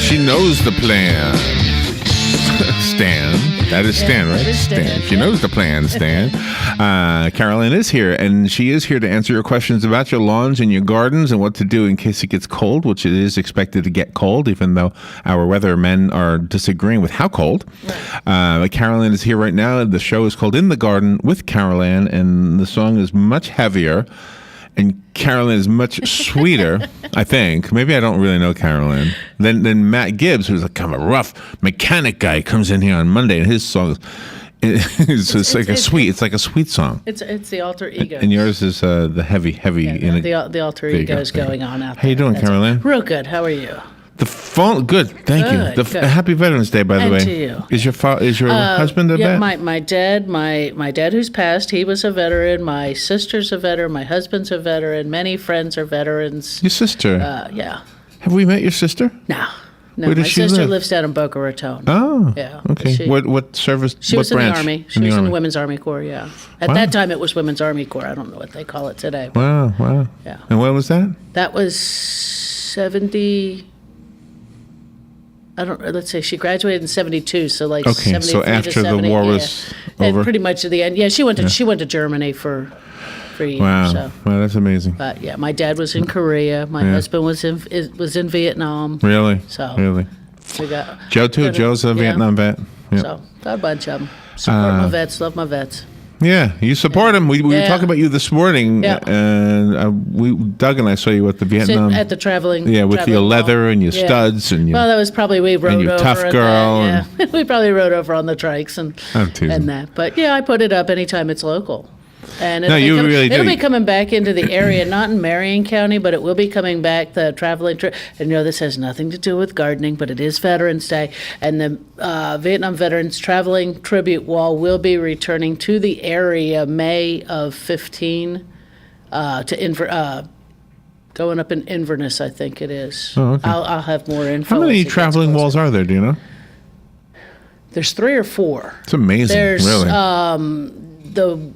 She knows the plan. Stan. That is Stan, right? That is Stan. She knows the plan, Stan. Carol Ann is here, and she is here to answer your questions about your lawns and your gardens and what to do in case it gets cold, which it is expected to get cold, even though our weathermen are disagreeing with how cold. Right. Carol Ann is here right now. The show is called In the Garden with Carol Ann, and the song is much heavier. And Carol Ann is much sweeter, I think. Maybe I don't really know Carol Ann. Then Matt Gibbs, who's like kind of a rough mechanic guy, comes in here on Monday, and his song it's like a sweet song. It's the alter ego. And yours is the heavy. Yeah, the alter ego is going on out there. How you doing, Carol Ann? Real good. How are you? The phone, good. Thank you. Happy Veterans Day, by the way. And to you. Is your husband a vet? My dad who's passed, he was a veteran. My sister's a veteran. My husband's a veteran. Many friends are veterans. Your sister? Yeah. Have we met your sister? No. Where does my she sister live? lives down in Boca Raton. Oh. Yeah. Okay. What service? She was branch? in the Army. She was in the Women's Army Corps. Yeah. At that time, it was Women's Army Corps. I don't know what they call it today. Wow. Yeah. And when was that? That was 70. Let's say she graduated in 72, so like 73 so after to 70, the war was over? And pretty much at the end. Yeah, she went to Germany for a year. Wow. So. Wow, that's amazing. But yeah, my dad was in Korea. My husband was in Vietnam. Really? So we got Joe too. Joe's a Vietnam vet. Yeah. So got a bunch of them. Support my vets. Love my vets. Yeah, you support them. We were talking about you this morning, and Doug and I saw you at the Vietnam at the traveling. Yeah, with your leather and your studs and your. Well, that was probably we rode and your over. Tough girl. Yeah, we probably rode over on the trikes and that. But yeah, I put it up anytime it's local. And it'll be coming back into the area, not in Marion County, but it will be coming back, the traveling trip. And this has nothing to do with gardening, but it is Veterans Day. And the Vietnam Veterans Traveling Tribute Wall will be returning to the area May of 15 to going up in Inverness, I think it is. Oh, okay. I'll have more info. How many traveling walls are there, do you know? There's 3 or 4. It's amazing, There's, really.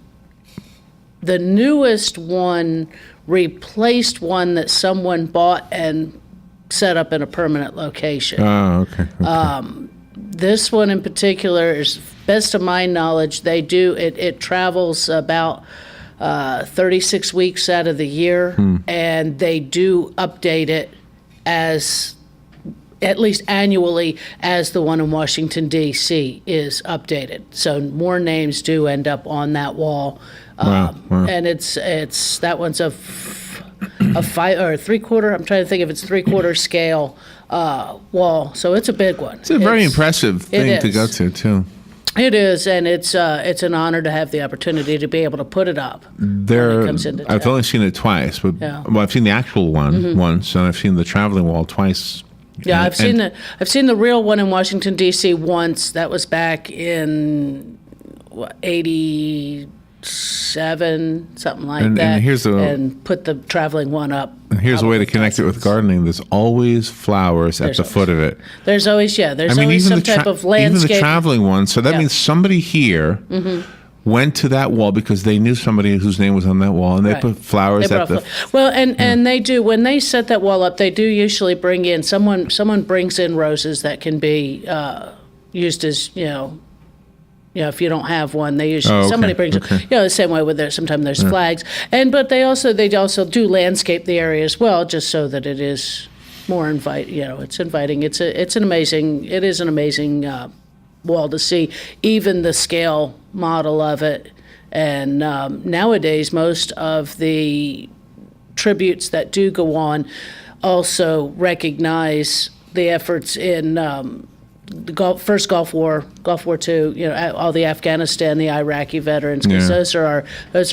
The newest one replaced one that someone bought and set up in a permanent location. Oh, okay. This one in particular is, best of my knowledge, it travels about 36 weeks out of the year, and they do update it as at least annually as the one in Washington, D.C. is updated. So more names do end up on that wall. Wow. And it's that one's a 5 or 3/4. I'm trying to think if it's 3/4 scale wall. So it's a big one. It's a very impressive thing to go to too. It is, and it's an honor to have the opportunity to be able to put it up. I've only seen it twice, but I've seen the actual one once, and I've seen the traveling wall twice. Yeah, I've seen the real one in Washington D.C. once. That was back in 87, something like that. And put the traveling one up. And here's a way to connect it with gardening. There's always flowers at the foot of it. There's always always some type of landscape. Even the traveling one. So that means somebody here went to that wall because they knew somebody whose name was on that wall, and they put flowers at the. Well, and they do, when they set that wall up, they do usually bring in someone brings in roses that can be used as if you don't have one, they usually somebody brings it. The same way with sometimes there's flags, but they also do landscape the area as well, just so that it is more it's inviting. It is an amazing wall to see, even the scale model of it. And nowadays, most of the tributes that do go on also recognize the efforts in the first Gulf War II. All the Afghanistan, the Iraqi veterans, because those are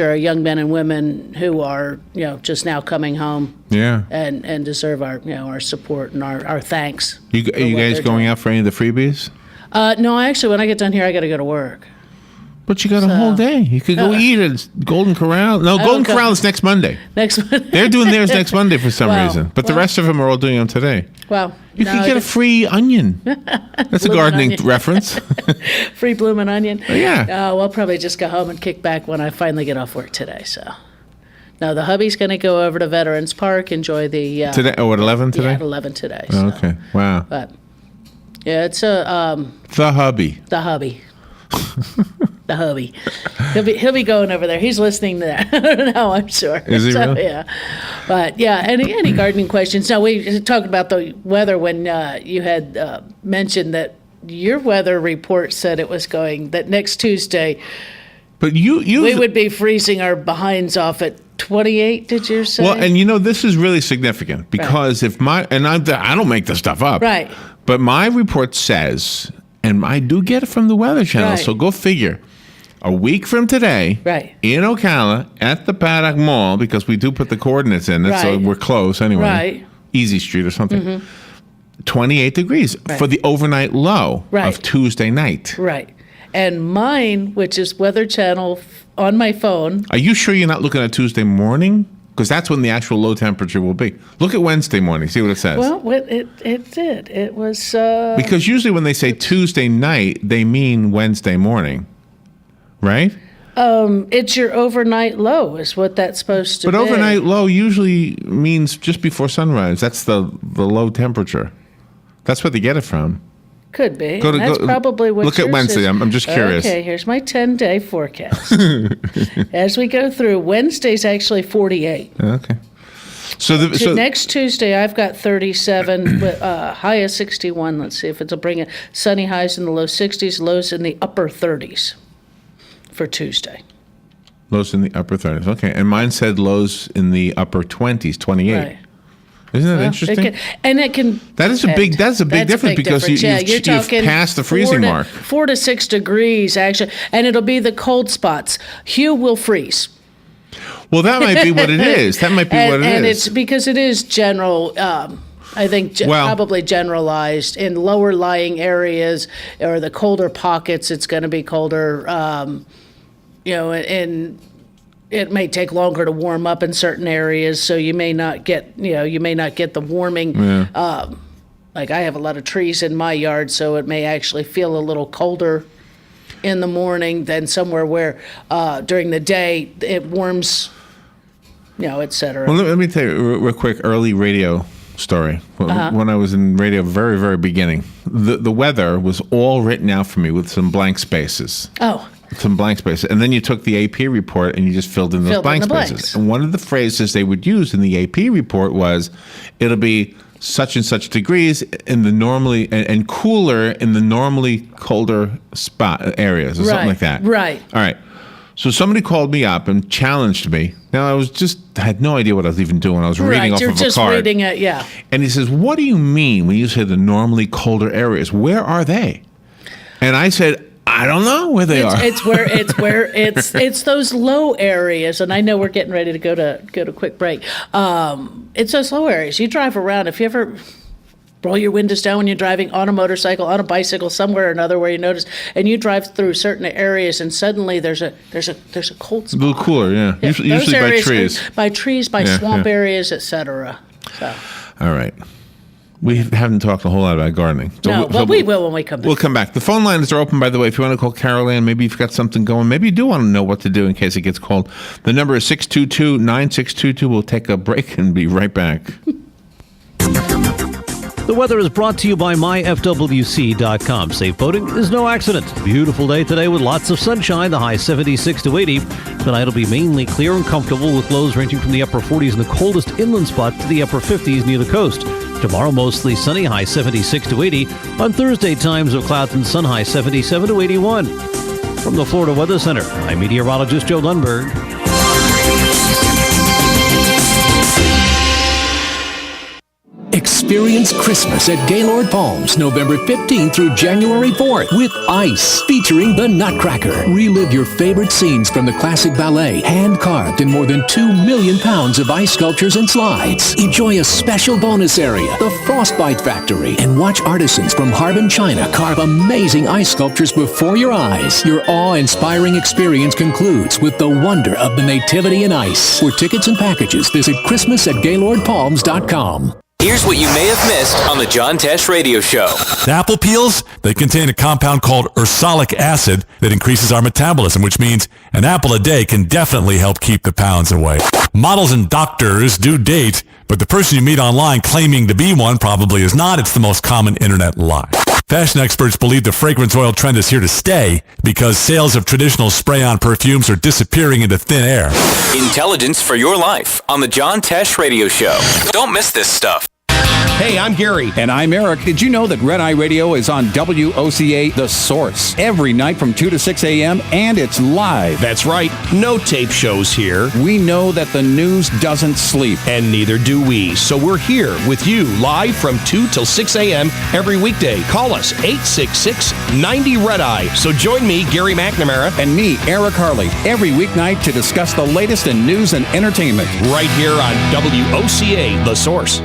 our young men and women who are just now coming home. Yeah. And deserve our support and our thanks. Are you guys going out for any of the freebies? No, actually, when I get done here, I got to go to work. But you got a whole day. You could go eat at Golden Corral. No, Golden Corral is next Monday. Next Monday. They're doing theirs next Monday for some reason. But the rest of them are all doing them today. Well, you could get a free onion. That's a gardening reference. Free blooming onion. Oh, yeah. We'll probably just go home and kick back when I finally get off work today. So, no, the hubby's going to go over to Veterans Park, enjoy the... today? Oh, at 11 today? Yeah, at 11 today. Oh, okay. Wow. But Yeah, it's The hubby. the hubby. The hubby. He'll be going over there. He's listening to that. No, I'm sure. Is he really? Yeah. But yeah, any gardening questions? Now we talked about the weather when you had mentioned that your weather report said it was going that next Tuesday. But you We would be freezing our behinds off at 28. Did you say? Well, and this is really significant because if I don't make this stuff up, right? But my report says, and I do get it from the Weather Channel, right. So go figure. A week from today, right. in Ocala at the Paddock Mall, because we do put the coordinates in it, so we're close anyway. Right. Easy Street or something. 28 degrees for the overnight low of Tuesday night. Right. And mine, which is Weather Channel on my phone. Are you sure you're not looking at Tuesday morning? Because that's when the actual low temperature will be. Look at Wednesday morning. See what it says. Well, it did. It was... because usually when they say Tuesday night, they mean Wednesday morning. Right? It's your overnight low is what that's supposed to be. But overnight low usually means just before sunrise. That's the low temperature. That's where they get it from. Could be. That's probably what look at Wednesday. I'm just curious. Okay, here's my 10-day forecast. As we go through, Wednesday's actually 48. Okay. So next Tuesday, I've got 37, high of 61. Let's see if it'll bring it. Sunny highs in the low 60s, lows in the upper 30s for Tuesday. Lows in the upper 30s. Okay. And mine said lows in the upper 20s, 28. Right. Isn't that interesting? That's a big difference because you've passed the freezing mark. 4 to 6 degrees, actually. And it'll be the cold spots. Hugh will freeze. Well, that might be what it is. And it's because it is general, I think probably generalized. In lower lying areas or the colder pockets, it's going to be colder, and it may take longer to warm up in certain areas, so you may not get the warming. Yeah. Like I have a lot of trees in my yard, so it may actually feel a little colder in the morning than somewhere where during the day it warms, et cetera. Well, let me tell you real quick, early radio story. When I was in radio, very, very beginning, the weather was all written out for me with some blank spaces. Oh. Some blank spaces. And then you took the AP report and you just filled in those blank spaces. And one of the phrases they would use in the AP report was, it'll be such and such degrees in the normally, and cooler in the normally colder areas or something like that. Right. All right. So somebody called me up and challenged me. Now, I had no idea what I was even doing. I was reading off of a card. You're just reading it, yeah. And he says, what do you mean when you say the normally colder areas? Where are they? And I said, I don't know where they are. It's those low areas, and I know we're getting ready to go to a quick break. It's those low areas. You drive around. If you ever roll your windows down when you're driving on a motorcycle, on a bicycle, somewhere or another where you notice, and you drive through certain areas, and suddenly there's a cold spot. A little cooler, yeah. Usually by trees. By trees, by swamp areas, etc. So. All right. We haven't talked a whole lot about gardening. We will when we come back. We'll come back. The phone lines are open, by the way. If you want to call Carol Ann, maybe you've got something going. Maybe you do want to know what to do in case it gets cold. The number is 622-9622. We'll take a break and be right back. The weather is brought to you by myfwc.com. Safe boating is no accident. Beautiful day today with lots of sunshine. The high 76 to 80. Tonight will be mainly clear and comfortable with lows ranging from the upper 40s in the coldest inland spot to the upper 50s near the coast. Tomorrow, mostly sunny, high 76 to 80. On Thursday, times of clouds and sun, high 77 to 81. From the Florida Weather Center, I'm meteorologist Joe Lundberg. Experience Christmas at Gaylord Palms, November 15th through January 4th with Ice, featuring the Nutcracker. Relive your favorite scenes from the classic ballet, hand-carved in more than 2 million pounds of ice sculptures and slides. Enjoy a special bonus area, the Frostbite Factory, and watch artisans from Harbin, China carve amazing ice sculptures before your eyes. Your awe-inspiring experience concludes with the wonder of the Nativity in Ice. For tickets and packages, visit christmas@gaylordpalms.com. Here's what you may have missed on the John Tesh Radio Show. The apple peels, they contain a compound called ursolic acid that increases our metabolism, which means an apple a day can definitely help keep the pounds away. Models and doctors do date, but the person you meet online claiming to be one probably is not. It's the most common internet lie. Fashion experts believe the fragrance oil trend is here to stay because sales of traditional spray-on perfumes are disappearing into thin air. Intelligence for your life on the John Tesh Radio Show. Don't miss this stuff. Hey, I'm Gary. And I'm Eric. Did you know that Red Eye Radio is on WOCA The Source every night from 2 to 6 a.m. and it's live? That's right. No tape shows here. We know that the news doesn't sleep. And neither do we. So we're here with you live from 2 till 6 a.m. every weekday. Call us 866-90-RED-EYE. So join me, Gary McNamara. And me, Eric Harley, every weeknight to discuss the latest in news and entertainment. Right here on WOCA The Source.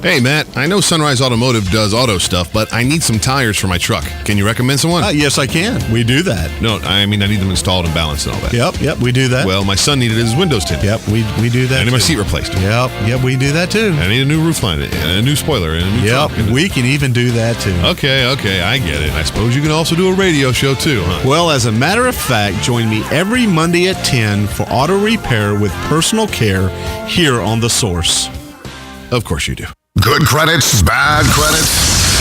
Hey, Matt, I know Sunrise Automotive does auto stuff, but I need some tires for my truck. Can you recommend someone? Yes, I can. We do that. No, I mean, I need them installed and balanced and all that. Yep, we do that. Well, my son needed his windows tinted. Yep, we do that. I need my seat replaced. Yep, we do that too. I need a new roof line, and a new spoiler, and a new trunk. We can even do that too. Okay, I get it. I suppose you can also do a radio show too, huh? Well, as a matter of fact, join me every Monday at 10 for auto repair with personal care here on The Source. Of course you do. Good credits, bad credits.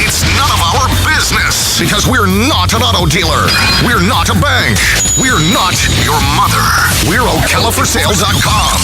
It's none of our business because we're not an auto dealer. We're not a bank. We're not your mother. We're OcalaForSale.com.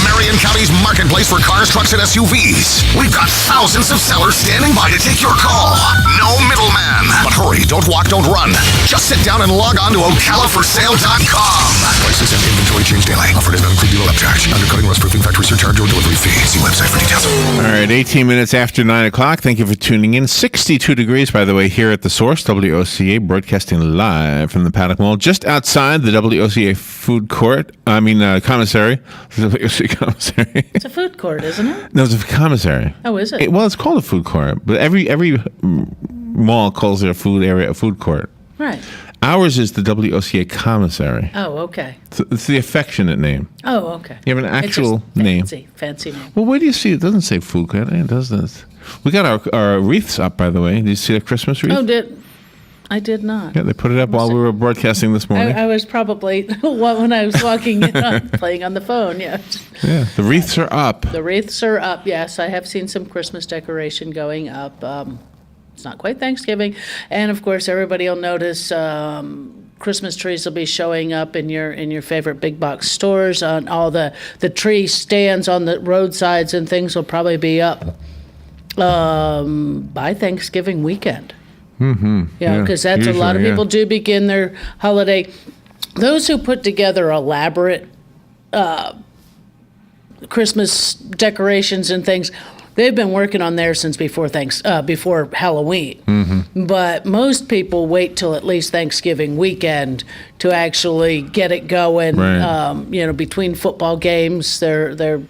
Marion County's marketplace for cars, trucks, and SUVs. We've got thousands of sellers standing by to take your call. No middleman. But hurry, don't walk, don't run. Just sit down and log on to OcalaForSale.com. Prices and inventory change daily. Offer does not include dealer upcharge. Undercutting, rust-proofing, factory surcharge, or delivery fee. See website for details. All right, 18 minutes after 9 o'clock. Thank you for tuning in. 62 degrees, by the way, here at The Source, WOCA, broadcasting live from the Paddock Mall, just outside the WOCA food court. Commissary. WOCA commissary. It's a food court, isn't it? No, it's a commissary. Oh, is it? Well, it's called a food court, but every mall calls their food area a food court. Right. Ours is the WOCA commissary. Oh, okay. It's the affectionate name. Oh, okay. You have an actual name. name. Fancy name. Well, where do you see it? Doesn't say food court. It doesn't. We got our wreaths up, by the way. Did you see the Christmas wreath? Oh, I did not. Yeah, they put it up while we were broadcasting this morning. I was probably, when I was walking in, playing on the phone, yeah. Yeah, the wreaths are up. The wreaths are up, yes. I have seen some Christmas decoration going up. It's not quite Thanksgiving. And, of course, everybody will notice Christmas trees will be showing up in your favorite big box stores. On all the tree stands on the roadsides and things will probably be up by Thanksgiving weekend. Mm-hmm. Yeah, because that's usually, a lot of people do begin their holiday. Those who put together elaborate Christmas decorations and things, they've been working on theirs since before Halloween. Mm-hmm. But most people wait till at least Thanksgiving weekend to actually get it going. Right. Between football games, they're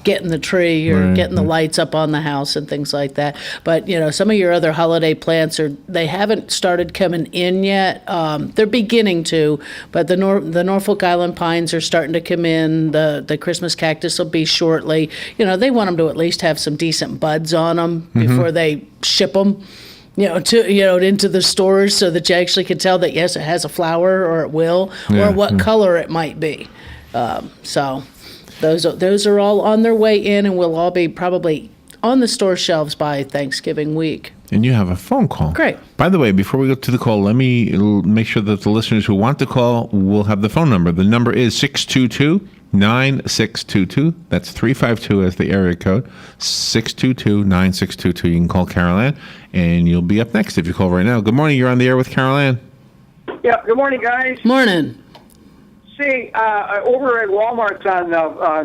getting the tree or getting the lights up on the house and things like that. But, some of your other holiday plants they haven't started coming in yet. They're beginning to, but the Norfolk Island pines are starting to come in. The Christmas cactus will be shortly. They want them to at least have some decent buds on them before they ship them. Into the stores so that you actually can tell that, yes, it has a flower or it will, or what color it might be. Those are all on their way in and will all be probably on the store shelves by Thanksgiving week. And you have a phone call. Great. By the way, before we go to the call, let me make sure that the listeners who want to call will have the phone number. The number is 622-9622. That's 352 as the area code. 622-9622. You can call Carol Ann, and you'll be up next if you call right now. Good morning. You're on the air with Carol Ann. Yeah, good morning, guys. Morning. See, over at Walmart on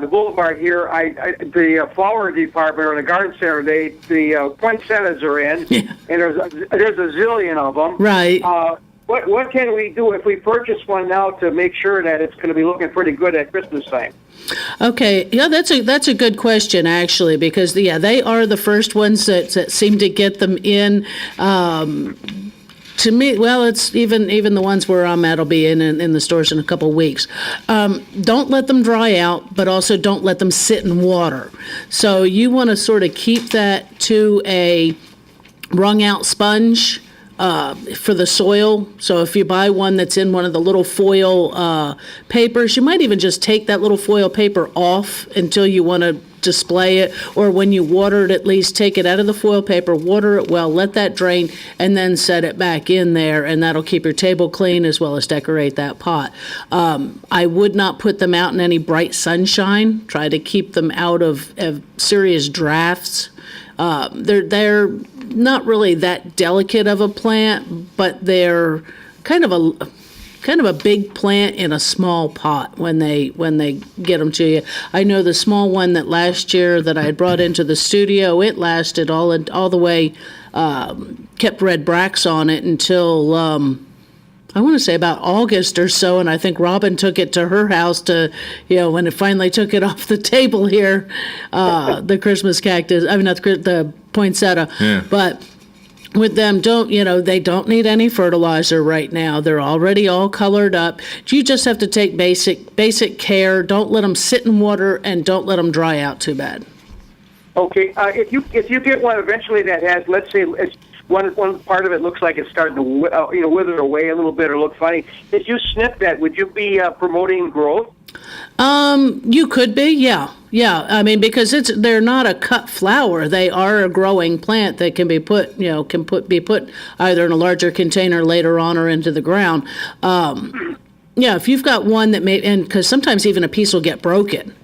the boulevard here, the flower department or the garden center, the poinsettias are in, and there's a zillion of them. Right. What can we do if we purchase one now to make sure that it's going to be looking pretty good at Christmas time? Okay, yeah, that's a good question actually, because they are the first ones that seem to get them in. To me, well, it's even the ones where I'm at will be in the stores in a couple of weeks. Don't let them dry out, but also don't let them sit in water. So you want to sort of keep that to a wrung out sponge for the soil. So if you buy one that's in one of the little foil papers, you might even just take that little foil paper off until you want to display it, or when you water it, at least take it out of the foil paper, water it well, let that drain, and then set it back in there, and that'll keep your table clean as well as decorate that pot. I would not put them out in any bright sunshine. Try to keep them out of serious drafts. They're not really that delicate of a plant, but they're kind of a big plant in a small pot when they get them to you. I know the small one that last year that I had brought into the studio, it lasted all the way, kept red bracts on it until I want to say about August or so, and I think Robin took it to her house to, when it finally took it off the table here, the Christmas cactus, I mean, not the poinsettia, but with them, they don't need any fertilizer right now. They're already all colored up. You just have to take basic care. Don't let them sit in water, and don't let them dry out too bad. Okay, if you get one eventually that has, let's say, it's one part of it looks like it's starting to wither away a little bit or look funny. If you snip that, would you be promoting growth? You could be, yeah. I mean, because they're not a cut flower; they are a growing plant that can be put, be put either in a larger container later on or into the ground. If you've got one that and because sometimes even a piece will get broken.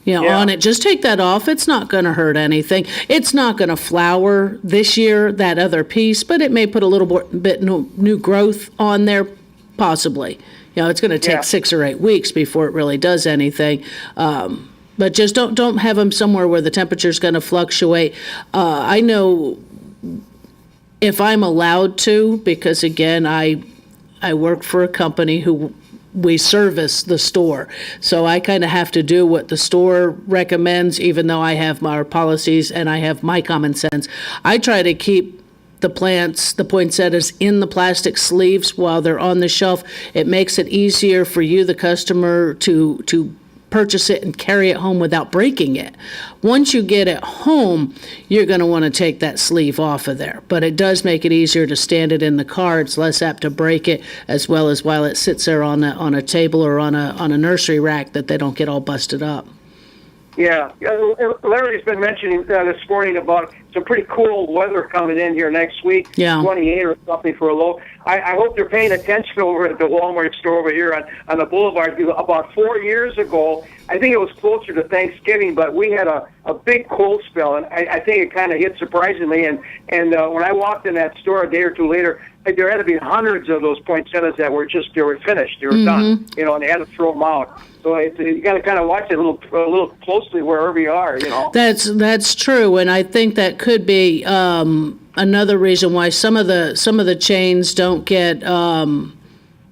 On it, just take that off. It's not going to hurt anything. It's not going to flower this year, that other piece, but it may put a little bit new growth on there, possibly. It's going to take 6 or 8 weeks before it really does anything. But just don't have them somewhere where the temperature's going to fluctuate. I know if I'm allowed to, because again, I work for a company who we service the store. So I kind of have to do what the store recommends, even though I have our policies and I have my common sense. I try to keep the plants, the poinsettias, in the plastic sleeves while they're on the shelf. It makes it easier for you, the customer, to purchase it and carry it home without breaking it. Once you get it home, you're going to want to take that sleeve off of there. But it does make it easier to stand it in the car. It's less apt to break it, as well as while it sits there on a table or on a nursery rack, that they don't get all busted up. Yeah, Larry's been mentioning this morning about some pretty cool weather coming in here next week, 28 or something for a low. I hope you're paying attention over at the Walmart store over here on the boulevard. About 4 years ago, I think it was closer to Thanksgiving, but we had a big cold spell, and I think it kind of hit surprisingly. And when I walked in that store a day or two later, there had to be hundreds of those poinsettias that were finished. They were done, and they had to throw them out. So you got to kind of watch it a little closely wherever you are, That's true, and I think that could be another reason why some of the chains don't get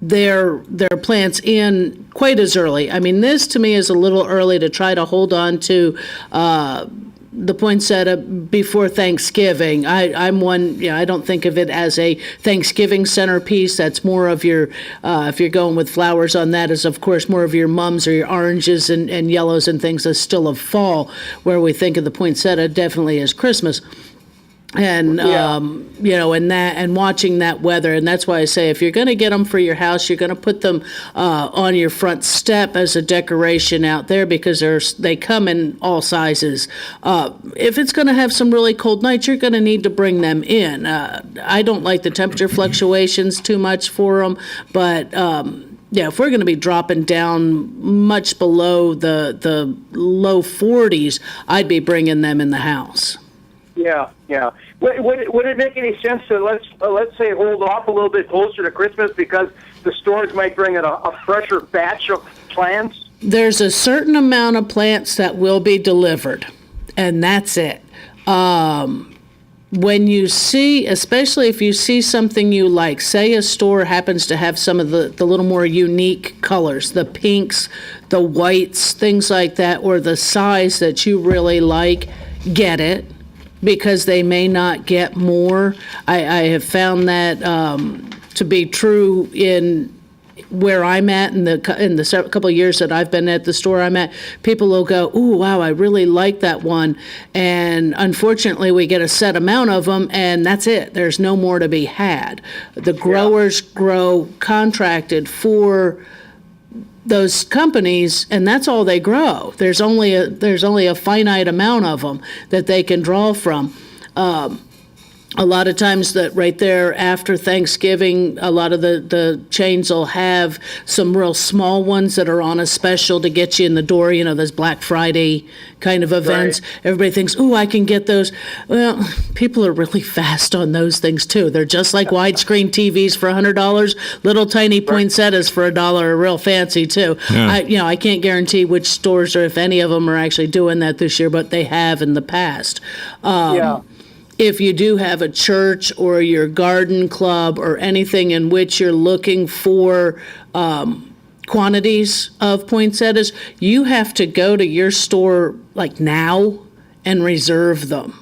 their plants in quite as early. I mean, this to me is a little early to try to hold on to the poinsettia before Thanksgiving. I'm one, I don't think of it as a Thanksgiving centerpiece. That's more of your, if you're going with flowers on that, is of course more of your mums or your oranges and yellows and things that's still of fall, where we think of the poinsettia definitely as Christmas. And, and watching that weather. And that's why I say, if you're going to get them for your house, you're going to put them on your front step as a decoration out there, because they come in all sizes. If it's going to have some really cold nights, you're going to need to bring them in. I don't like the temperature fluctuations too much for them, but if we're going to be dropping down much below the low 40s, I'd be bringing them in the house. Yeah. Would it make any sense to let's say hold off a little bit closer to Christmas, because the stores might bring in a fresher batch of plants? There's a certain amount of plants that will be delivered, and that's it. When you see, especially if you see something you like, say a store happens to have some of the little more unique colors, the pinks, the whites, things like that, or the size that you really like, get it, because they may not get more. I have found that to be true in where I'm at in the couple of years that I've been at the store I'm at. People will go, "Ooh, wow, I really like that one," and unfortunately, we get a set amount of them, and that's it. There's no more to be had. The growers grow contracted for those companies, and that's all they grow. There's only a finite amount of them that they can draw from. A lot of times that right there after Thanksgiving, a lot of the chains will have some real small ones that are on a special to get you in the door, those Black Friday kind of events. Right. Everybody thinks, ooh, I can get those. Well, people are really fast on those things too. They're just like widescreen TVs for $100. Little tiny poinsettias for $1 are real fancy too. Yeah. I can't guarantee which stores or if any of them are actually doing that this year, but they have in the past. If you do have a church or your garden club or anything in which you're looking for quantities of poinsettias, you have to go to your store like now and reserve them.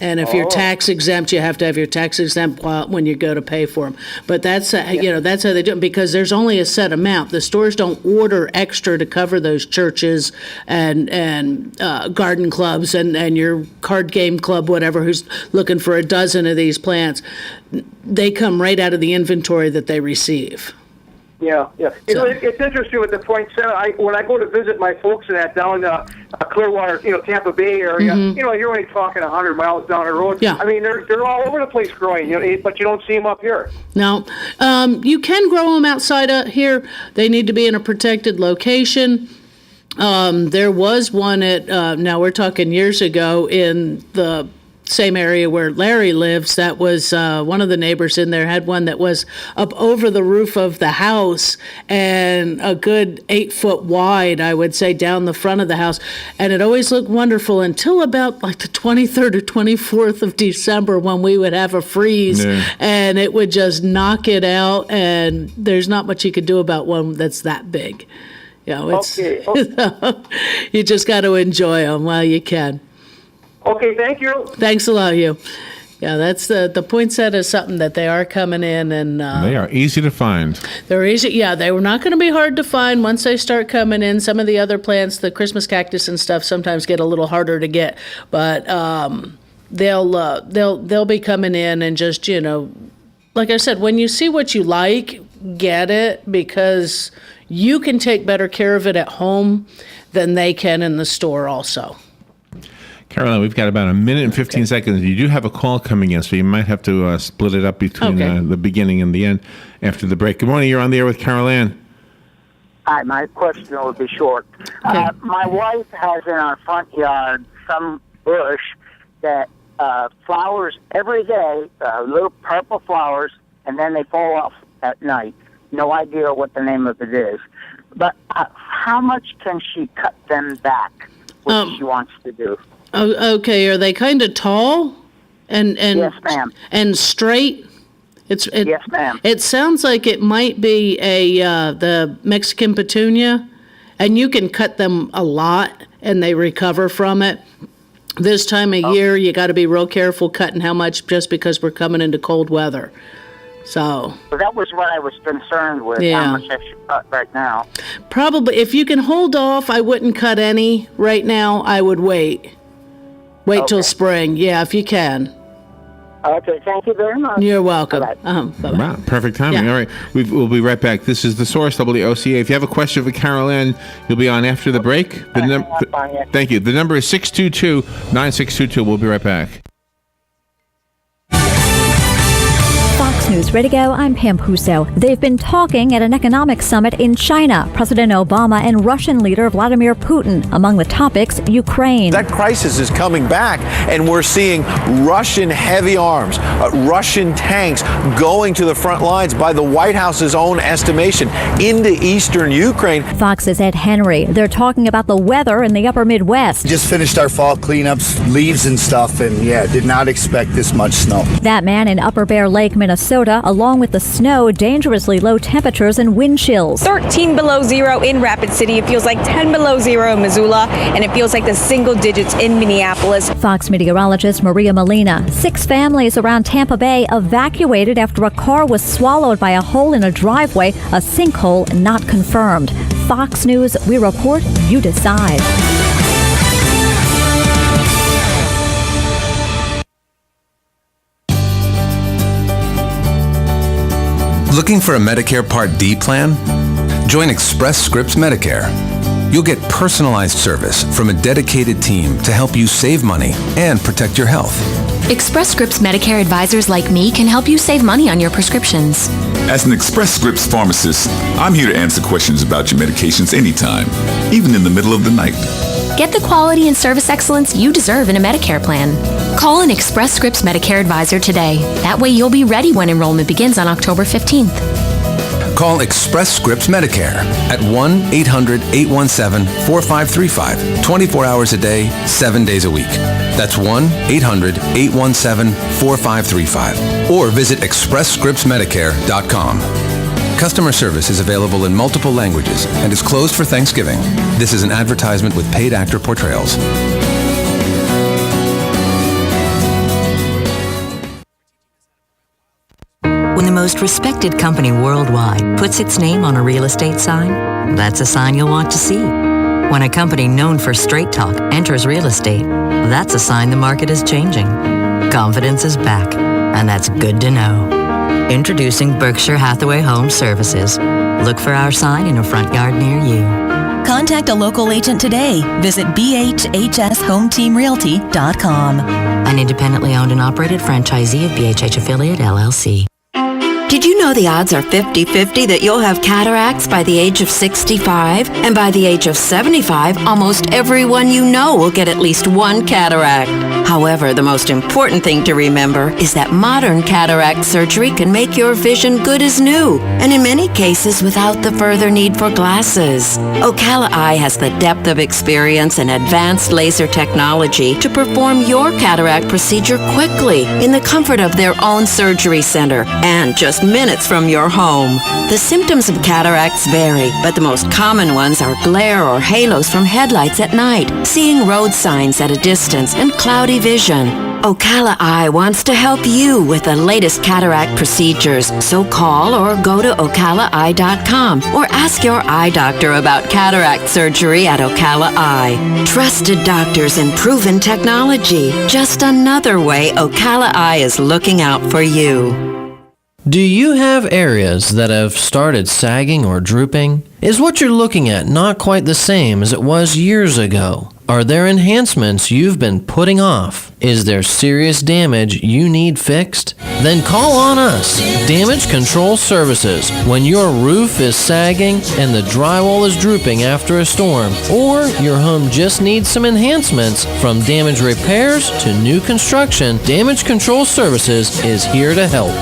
And if you're tax exempt, you have to have your tax exempt when you go to pay for them. But that's that's how they do it, because there's only a set amount. The stores don't order extra to cover those churches and garden clubs and your card game club, whatever, who's looking for a dozen of these plants. They come right out of the inventory that they receive. Yeah. It's interesting with the poinsettia. When I go to visit my folks in that down Clearwater, Tampa Bay area, you're only talking 100 miles down the road. Yeah. I mean, they're all over the place growing, but you don't see them up here. No. You can grow them outside of here. They need to be in a protected location. There was one at, now we're talking years ago, in the same area where Larry lives. That was one of the neighbors in there had one that was up over the roof of the house and a good 8 foot wide, I would say, down the front of the house. And it always looked wonderful until about like the 23rd or 24th of December, when we would have a freeze and it would just knock it out. And there's not much you could do about one that's that big. It's you just got to enjoy them while you can. Okay, thank you. Thanks a lot, Hugh. Yeah, that's the poinsettia is something that they are coming in, and they are easy to find. They're easy. Yeah, they were not going to be hard to find once they start coming in. Some of the other plants, the Christmas cactus and stuff, sometimes get a little harder to get, but they'll be coming in, and just like I said, when you see what you like, get it, because you can take better care of it at home than they can in the store also. Carol Ann, we've got about a minute and 15 seconds. You do have a call coming in, so you might have to split it up between the beginning and the end after the break. Good morning. You're on the air with Carol Ann. Hi, my question will be short. My wife has in our front yard some bush that flowers every day, little purple flowers, and then they fall off at night. No idea what the name of it is. But how much can she cut them back, what she wants to do? Okay, are they kind of tall and yes, ma'am. And straight? Yes, ma'am. It sounds like it might be the Mexican petunia, and you can cut them a lot and they recover from it. This time of year, you got to be real careful cutting how much, just because we're coming into cold weather. So that was what I was concerned with, how much I should cut right now. Probably, if you can hold off, I wouldn't cut any right now. I would wait. Wait till spring. Yeah, if you can. Okay, thank you very much. You're welcome. Bye-bye. Wow, perfect timing. All right, we'll be right back. This is The Source, WOCA. If you have a question for Carol Ann, you'll be on after the break. Thank you. The number is 622-9622. We'll be right back. News Radio, I'm Pam Puso. They've been talking at an economic summit in China. President Obama and Russian leader Vladimir Putin. Among the topics, Ukraine. That crisis is coming back, and we're seeing Russian heavy arms, Russian tanks going to the front lines by the White House's own estimation into eastern Ukraine. Fox's Ed Henry. They're talking about the weather in the upper Midwest. Just finished our fall cleanups, leaves and stuff, and did not expect this much snow. That man in Upper Bear Lake, Minnesota, along with the snow, dangerously low temperatures and wind chills. 13 below zero in Rapid City. It feels like 10 below zero in Missoula, and it feels like the single digits in Minneapolis. Fox meteorologist Maria Molina. 6 families around Tampa Bay evacuated after a car was swallowed by a hole in a driveway, a sinkhole not confirmed. Fox News, we report, you decide. Looking for a Medicare Part D plan? Join Express Scripts Medicare. You'll get personalized service from a dedicated team to help you save money and protect your health. Express Scripts Medicare advisors like me can help you save money on your prescriptions. As an Express Scripts pharmacist, I'm here to answer questions about your medications anytime, even in the middle of the night. Get the quality and service excellence you deserve in a Medicare plan. Call an Express Scripts Medicare advisor today. That way you'll be ready when enrollment begins on October 15th. Call Express Scripts Medicare at 1-800-817-4535, 24 hours a day, 7 days a week. That's 1-800-817-4535. Or visit expressscriptsmedicare.com. Customer service is available in multiple languages and is closed for Thanksgiving. This is an advertisement with paid actor portrayals. When the most respected company worldwide puts its name on a real estate sign, that's a sign you'll want to see. When a company known for straight talk enters real estate, that's a sign the market is changing. Confidence is back, and that's good to know. Introducing Berkshire Hathaway Home Services. Look for our sign in a front yard near you. Contact a local agent today. Visit bhhshometeamrealty.com. An independently owned and operated franchisee of BHH Affiliate, LLC. Did you know the odds are 50-50 that you'll have cataracts by the age of 65? And by the age of 75, almost everyone you know will get at least one cataract. However, the most important thing to remember is that modern cataract surgery can make your vision good as new, and in many cases without the further need for glasses. Ocala Eye has the depth of experience and advanced laser technology to perform your cataract procedure quickly in the comfort of their own surgery center and just minutes from your home. The symptoms of cataracts vary, but the most common ones are glare or halos from headlights at night, seeing road signs at a distance, and cloudy vision. Ocala Eye wants to help you with the latest cataract procedures, so call or go to ocalaeye.com or ask your eye doctor about cataract surgery at Ocala Eye. Trusted doctors and proven technology. Just another way Ocala Eye is looking out for you. Do you have areas that have started sagging or drooping? Is what you're looking at not quite the same as it was years ago? Are there enhancements you've been putting off? Is there serious damage you need fixed? Then call on us, Damage Control Services, when your roof is sagging and the drywall is drooping after a storm, or your home just needs some enhancements. From damage repairs to new construction, Damage Control Services is here to help.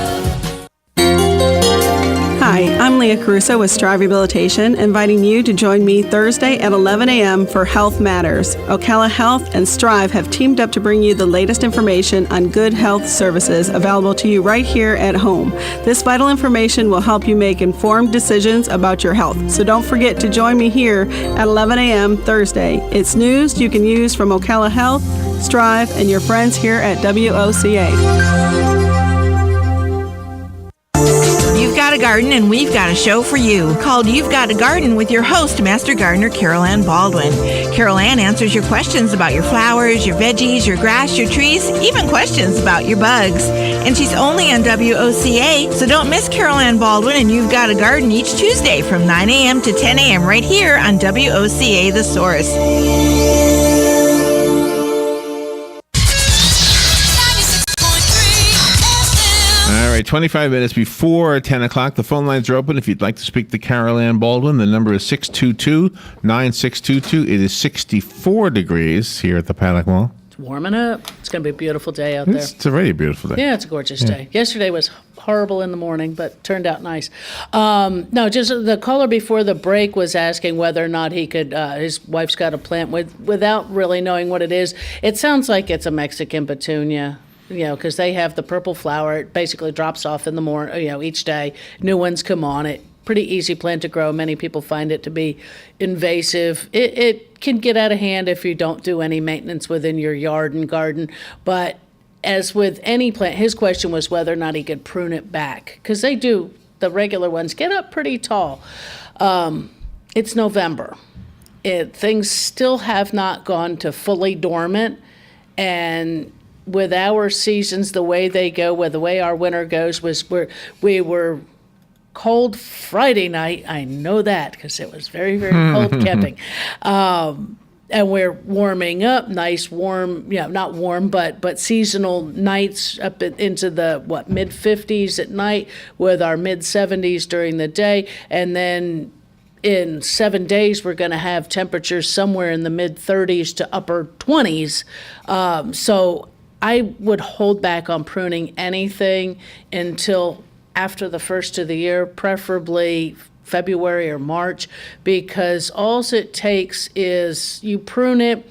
Hi, I'm Leah Caruso with Strive Rehabilitation, inviting you to join me Thursday at 11 a.m. for Health Matters. Ocala Health and Strive have teamed up to bring you the latest information on good health services available to you right here at home. This vital information will help you make informed decisions about your health. So don't forget to join me here at 11 a.m. Thursday. It's news you can use from Ocala Health, Strive, and your friends here at WOCA. You've got a garden and we've got a show for you called You've Got a Garden with your host, Master Gardener Carol Ann Baldwin. Carol Ann answers your questions about your flowers, your veggies, your grass, your trees, even questions about your bugs. And she's only on WOCA, so don't miss Carol Ann Baldwin and You've Got a Garden each Tuesday from 9 a.m. to 10 a.m. right here on WOCA The Source. All right, 25 minutes before 10 o'clock. The phone lines are open. If you'd like to speak to Carol Ann Baldwin, the number is 622-9622. It is 64 degrees here at the Paddock Mall. It's warming up. It's going to be a beautiful day out there. It's already a beautiful day. Yeah, it's a gorgeous day. Yesterday was horrible in the morning, but turned out nice. No, just the caller before the break was asking whether or not he could, his wife's got a plant without really knowing what it is. It sounds like it's a Mexican petunia. You know, because they have the purple flower. It basically drops off in the morning, each day. New ones come on it. Pretty easy plant to grow. Many people find it to be invasive. It can get out of hand if you don't do any maintenance within your yard and garden. But as with any plant, his question was whether or not he could prune it back. Because they do, the regular ones get up pretty tall. It's November. Things still have not gone to fully dormant. And with our seasons, the way they go, with the way our winter goes, we were cold Friday night. I know that because it was very, very cold camping. And we're warming up, nice warm, not warm, but seasonal nights up into the, mid 50s at night with our mid 70s during the day. And then in 7 days, we're going to have temperatures somewhere in the mid 30s to upper 20s. So I would hold back on pruning anything until after the first of the year, preferably February or March, because all it takes is you prune it.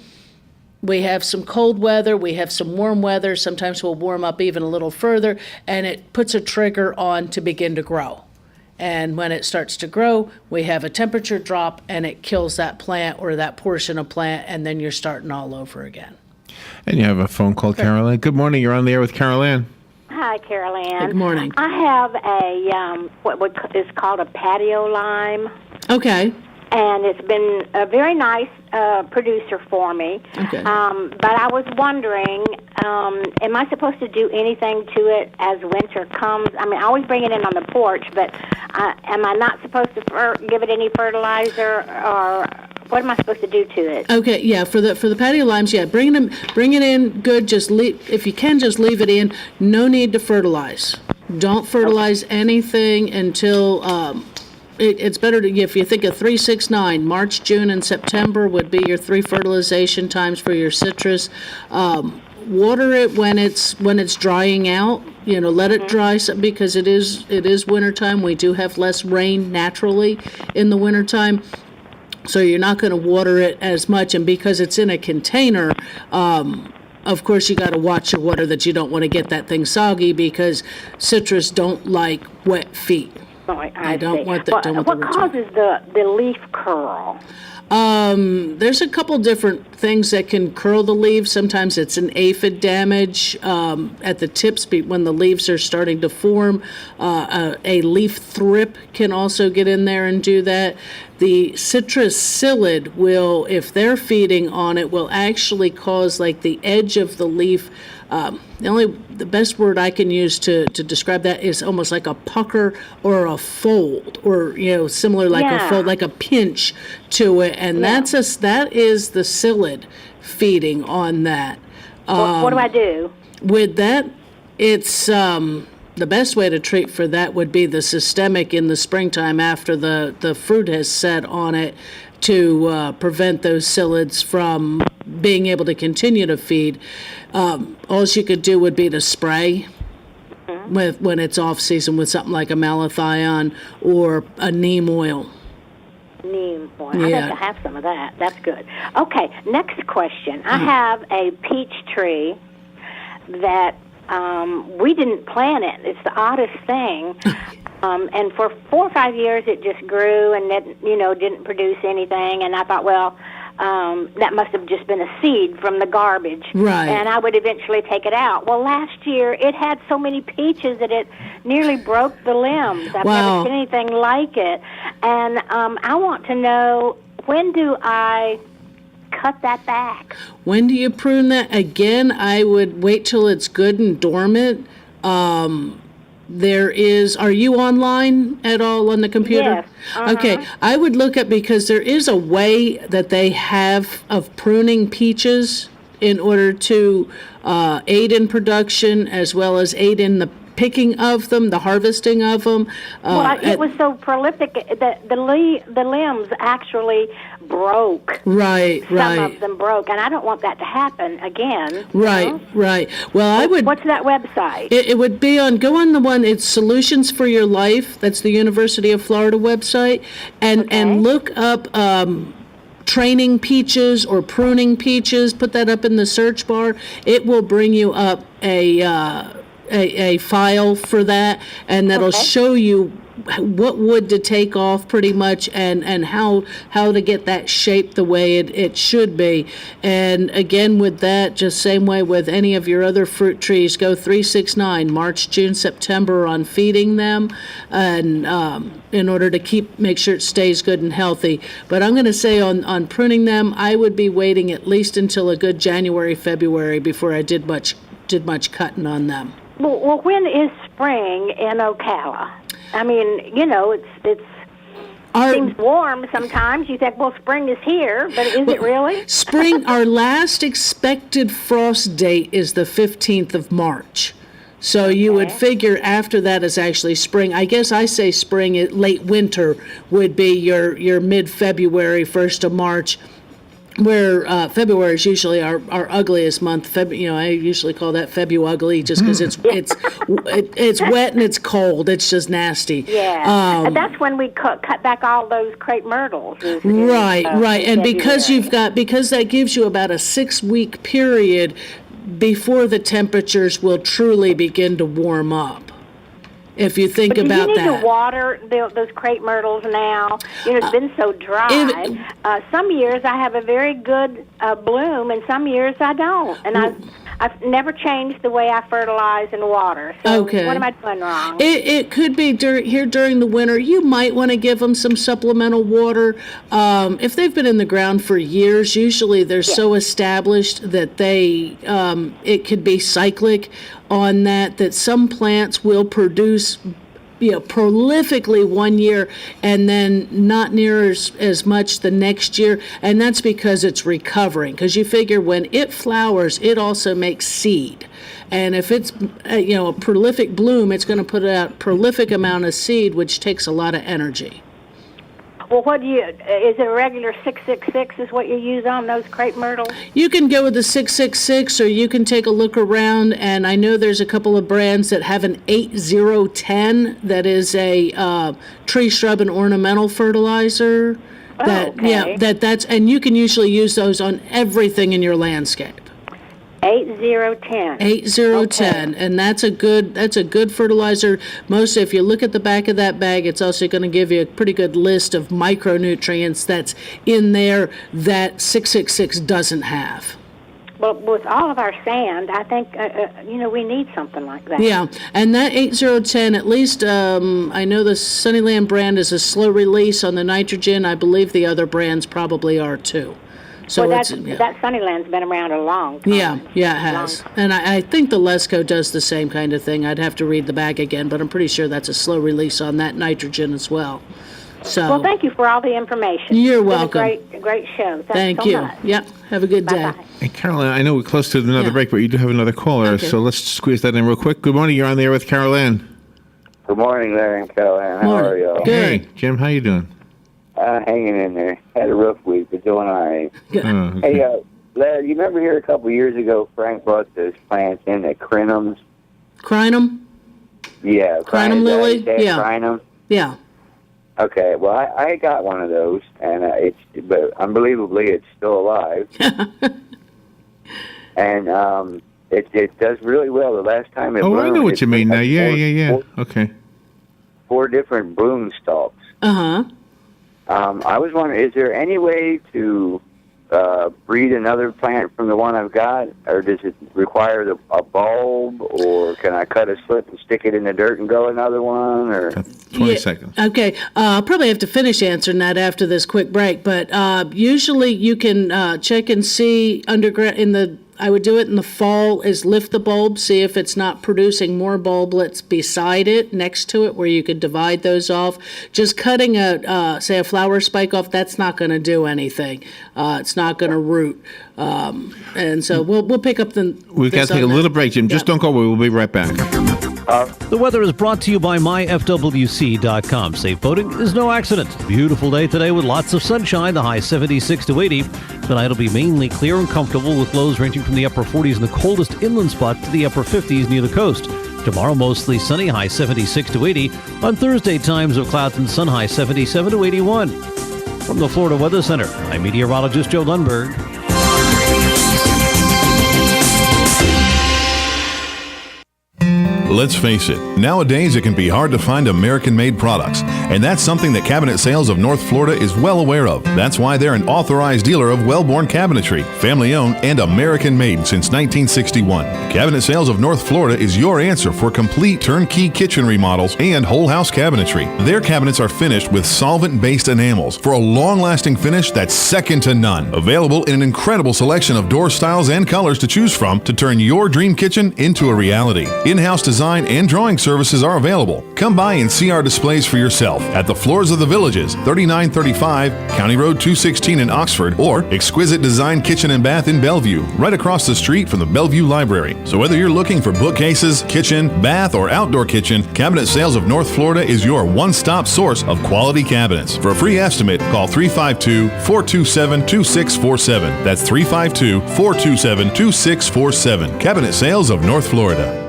We have some cold weather, we have some warm weather, sometimes we'll warm up even a little further, and it puts a trigger on to begin to grow. And when it starts to grow, we have a temperature drop and it kills that plant or that portion of plant, and then you're starting all over again. And you have a phone call, Carol Ann. Good morning, you're on the air with Carol Ann. Hi, Carol Ann. Good morning. I have a what is called a patio lime. Okay. And it's been a very nice producer for me. Okay. But I was wondering, am I supposed to do anything to it as winter comes? I mean, I always bring it in on the porch, but am I not supposed to give it any fertilizer, or what am I supposed to do to it? Okay, yeah, for the patio limes, yeah, bring it in good. Just if you can, just leave it in. No need to fertilize. Don't fertilize anything until. It's better to, if you think of 3-6-9, March, June, and September would be your 3 fertilization times for your citrus. Water it when it's drying out. Let it dry because it is wintertime. We do have less rain naturally in the wintertime. So you're not going to water it as much, and because it's in a container, of course you got to watch your water that you don't want to get that thing soggy, because citrus don't like wet feet. Oh, I don't see. want the. What causes the leaf curl? There's a couple different things that can curl the leaves. Sometimes it's an aphid damage at the tips when the leaves are starting to form. A leaf thrip can also get in there and do that. The citrus psyllid will, if they're feeding on it, will actually cause like the edge of the leaf. The best word I can use to describe that is almost like a pucker or a fold, or similar like a fold, like a pinch to it, and that is the psyllid feeding on that. What do I do with that? It's the best way to treat for that would be the systemic in the springtime after the fruit has set on it, to prevent those psyllids from being able to continue to feed. All you could do would be to spray when it's off season with something like a malathion or a neem oil. Neem oil. Yeah. I think I have some of that. That's good. Okay, next question. I have a peach tree that we didn't plant it. It's the oddest thing. And for 4 or 5 years, it just grew and didn't produce anything. And I thought, well, that must have just been a seed from the garbage. Right. And I would eventually take it out. Well, last year, it had so many peaches that it nearly broke the limbs. I've never seen anything like it. And I want to know, when do I cut that back? When do you prune that? Again, I would wait till it's good and dormant. Are you online at all on the computer? Yes. Okay, I would look up, because there is a way that they have of pruning peaches in order to aid in production as well as aid in the picking of them, the harvesting of them. It was so prolific that the limbs actually broke. Right. Some of them broke, and I don't want that to happen again. Right. Well, I would. What's that website? It would be go on the one. It's Solutions for Your Life. That's the University of Florida website, and look up. Training peaches or pruning peaches. Put that up in the search bar. It will bring you up a file for that, and that'll show you what wood to take off pretty much, and how to get that shape the way it should be. And again, with that, just same way with any of your other fruit trees, go 3-6-9, March, June, September on feeding them, and in order to make sure it stays good and healthy. But I'm going to say on pruning them, I would be waiting at least until a good January, February before I did much cutting on them. Well, when is spring in Ocala? I mean, you know, it seems warm sometimes. You think, well, spring is here, but is it really? Spring, our last expected frost date is the 15th of March. So you would figure after that is actually spring. I guess I say spring, late winter would be your mid-February, 1st of March, where February is usually our ugliest month. I usually call that Febu ugly just because it's wet and it's cold. It's just nasty. Yeah, and that's when we cut back all those crepe myrtles. Right. And because that gives you about a 6-week period before the temperatures will truly begin to warm up. If you think about that. Do you need to water those crepe myrtles now? You know, it's been so dry. Some years I have a very good bloom, and some years I don't. And I've never changed the way I fertilize and water. So what am I doing wrong? It could be during the winter. You might want to give them some supplemental water. If they've been in the ground for years, usually they're so established that it could be cyclic on that some plants will produce prolifically one year and then not near as much the next year, and that's because it's recovering. Because you figure when it flowers, it also makes seed, and if it's a prolific bloom, it's going to put out a prolific amount of seed, which takes a lot of energy. Well, is it a regular 666 is what you use on those crepe myrtles? You can go with the 666, or you can take a look around, and I know there's a couple of brands that have an 8010 that is a tree, shrub, and ornamental fertilizer. And you can usually use those on everything in your landscape. 8010. 8010, and that's a good fertilizer. Mostly, if you look at the back of that bag, it's also going to give you a pretty good list of micronutrients that's in there that 666 doesn't have. Well, with all of our sand, I think we need something like that. Yeah, and that 8010, at least I know the Sunnyland brand is a slow release on the nitrogen. I believe the other brands probably are too. So that Sunnyland's been around a long time. Yeah, it has. And I think the Lesco does the same kind of thing. I'd have to read the bag again, but I'm pretty sure that's a slow release on that nitrogen as well. So. Well, thank you for all the information. You're welcome. A great show. Thank so you. Much. Yep. Have a good day. Bye-bye. Hey, Carol Ann, I know we're close to another break, but you do have another caller, so let's squeeze that in real quick. Good morning. You're on the air with Carol Ann. Good morning, Larry and Carol Ann. How are you? Good. Hey, Jim, how you doing? Hanging in there. Had a rough week, but doing all right. Okay. Hey, Larry, you remember here a couple years ago, Frank brought those plants in, the crinums? Crinum? Yeah. Crinum lily? Yeah. Crinum? Yeah. Okay, well, I got one of those, and but unbelievably, it's still alive. And it does really well. The last time it bloomed, I know what you mean now. Yeah. Okay. 4 different bloom stalks. Uh-huh. I was wondering, is there any way to breed another plant from the one I've got, or does it require a bulb, or can I cut a slit and stick it in the dirt and grow another one? Or 20 seconds. Okay, I'll probably have to finish answering that after this quick break, but usually you can check and see underground I would do it in the fall, is lift the bulb, see if it's not producing more bulblets beside it, next to it, where you could divide those off. Just cutting a flower spike off, that's not going to do anything. It's not going to root. And so we'll pick up We've got to take a little break, Jim. Just don't go away. We'll be right back. The weather is brought to you by myfwc.com. Safe boating is no accident. Beautiful day today with lots of sunshine, the high 76 to 80. Tonight will be mainly clear and comfortable with lows ranging from the upper 40s in the coldest inland spot to the upper 50s near the coast. Tomorrow mostly sunny, high 76 to 80. On Thursday, times of clouds and sun, high 77 to 81. From the Florida Weather Center, I'm meteorologist Joe Lundberg. Let's face it, nowadays it can be hard to find American-made products, and that's something that Cabinet Sales of North Florida is well aware of. That's why they're an authorized dealer of Wellborn Cabinetry, family-owned and American-made since 1961. Cabinet Sales of North Florida is your answer for complete turnkey kitchen remodels and whole-house cabinetry. Their cabinets are finished with solvent-based enamels for a long-lasting finish that's second to none. Available in an incredible selection of door styles and colors to choose from to turn your dream kitchen into a reality. In-house design design and drawing services are available. Come by and see our displays for yourself at the Floors of the Villages, 3935 County Road 216 in Oxford, or Exquisite Design Kitchen and Bath in Bellevue, right across the street from the Bellevue Library. So whether you're looking for bookcases, kitchen, bath, or outdoor kitchen, Cabinet Sales of North Florida is your one-stop source of quality cabinets. For a free estimate, call 352-427-2647. That's 352-427-2647. Cabinet Sales of North Florida.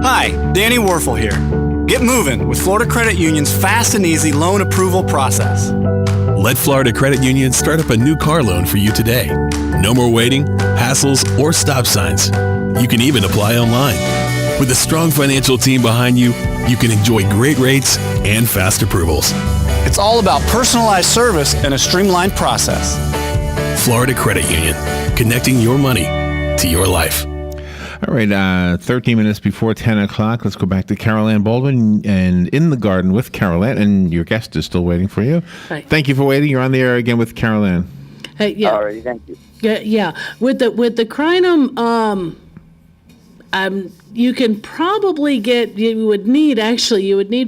Hi, Danny Warfel here. Get moving with Florida Credit Union's fast and easy loan approval process. Let Florida Credit Union start up a new car loan for you today. No more waiting, hassles, or stop signs. You can even apply online. With a strong financial team behind you, you can enjoy great rates and fast approvals. It's all about personalized service and a streamlined process. Florida Credit Union, connecting your money to your life. All right, 13 minutes before 10 o'clock. Let's go back to Carol Ann Baldwin and In the Garden with Carol Ann. And your guest is still waiting for you. Hi. Thank you for waiting. You're on the air again with Carol Ann. Hey, yeah. All right, thank you. Yeah. With the crinum, you can probably get. You would need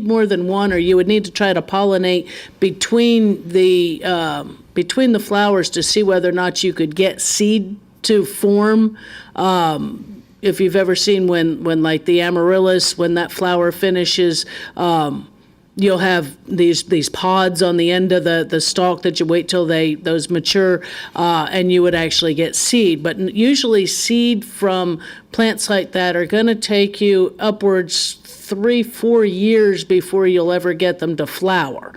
more than one, or you would need to try to pollinate between the flowers to see whether or not you could get seed to form. If you've ever seen when like the amaryllis, when that flower finishes, you'll have these pods on the end of the stalk that you wait till those mature, and you would actually get seed. But usually seed from plants like that are going to take you upwards 3-4 years before you'll ever get them to flower.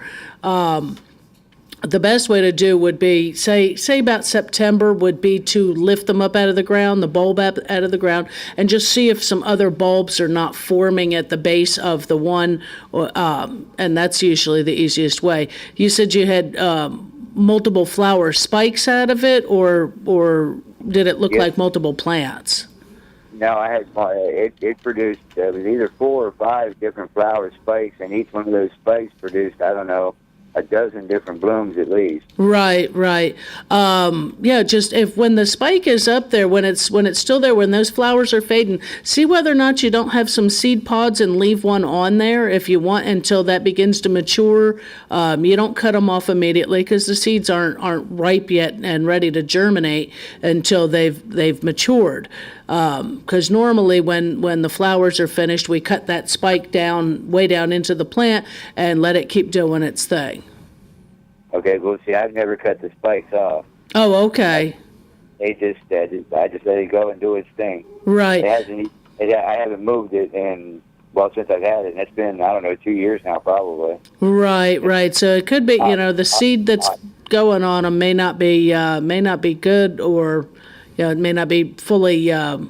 The best way to do would be, say about September, would be to lift them up out of the ground, the bulb out of the ground, and just see if some other bulbs are not forming at the base of the one, and that's usually the easiest way. You said you had multiple flower spikes out of it, or did it look like multiple plants? No, I had it produced it was either 4 or 5 different flower spikes, and each one of those spikes produced, I don't know, a dozen different blooms at least. Right. Just if when the spike is up there, when it's still there, when those flowers are fading, see whether or not you don't have some seed pods and leave one on there if you want until that begins to mature. You don't cut them off immediately because the seeds aren't ripe yet and ready to germinate until they've matured. Because normally when the flowers are finished, we cut that spike way down into the plant and let it keep doing its thing. Okay, well, see, I've never cut the spikes off. Oh, okay. I just let it go and do its thing. Right. I haven't moved it since I've had it, and it's been, I don't know, 2 years now probably. Right. So it could be, the seed that's going on them may not be good, or it may not be fully. It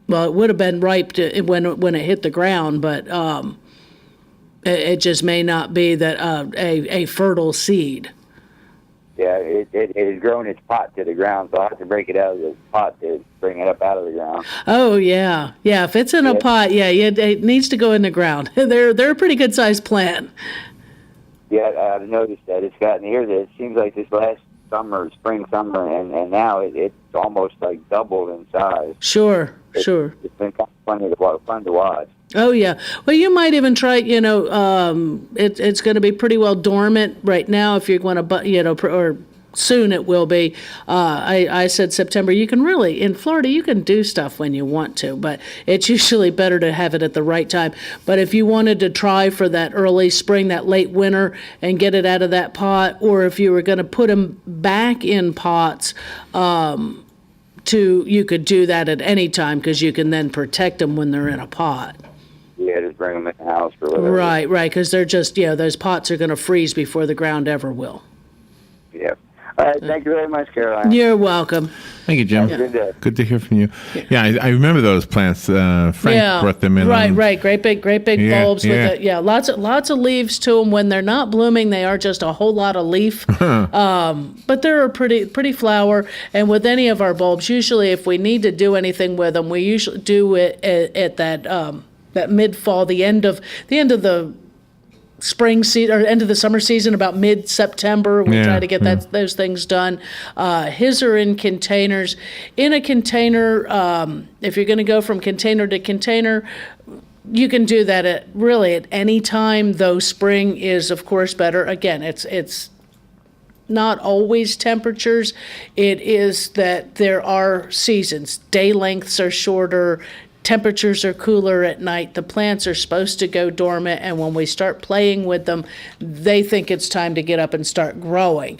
would have been ripe when it hit the ground, but it just may not be that a fertile seed. Yeah, it has grown its pot to the ground, so I have to break it out of the pot to bring it up out of the ground. Oh yeah. If it's in a pot, it needs to go in the ground. They're a pretty good sized plant. Yeah, I've noticed that it's gotten here. That it seems like this last spring, summer, and now it's almost like doubled in size. Sure. It's been kind of fun to watch. Oh yeah. Well, you might even try. It's going to be pretty well dormant right now. If you're going to, or soon it will be. I said September. You can really, in Florida, you can do stuff when you want to, but it's usually better to have it at the right time. But if you wanted to try for that early spring, that late winter, and get it out of that pot, or if you were going to put them back in pots, you could do that at any time because you can then protect them when they're in a pot. Yeah, just bring them in the house or whatever. Right, because they're just, those pots are going to freeze before the ground ever will. Yeah. All right, thank you very much, Caroline. You're welcome. Thank you, Jim. Have a good day. Good to hear from you. Yeah, I remember those plants. Frank brought them in. Right. Great big bulbs with lots of leaves to them. When they're not blooming, they are just a whole lot of leaf. But they're a pretty flower. And with any of our bulbs, usually if we need to do anything with them, we usually do it at that mid-fall, the end of the spring season or end of the summer season, about mid-September. We try to get those things done. His are in containers. In a container, if you're going to go from container to container, you can do that at any time, though spring is, of course, better. Again, it's not always temperatures. It is that there are seasons. Day lengths are shorter. Temperatures are cooler at night. The plants are supposed to go dormant, and when we start playing with them, they think it's time to get up and start growing.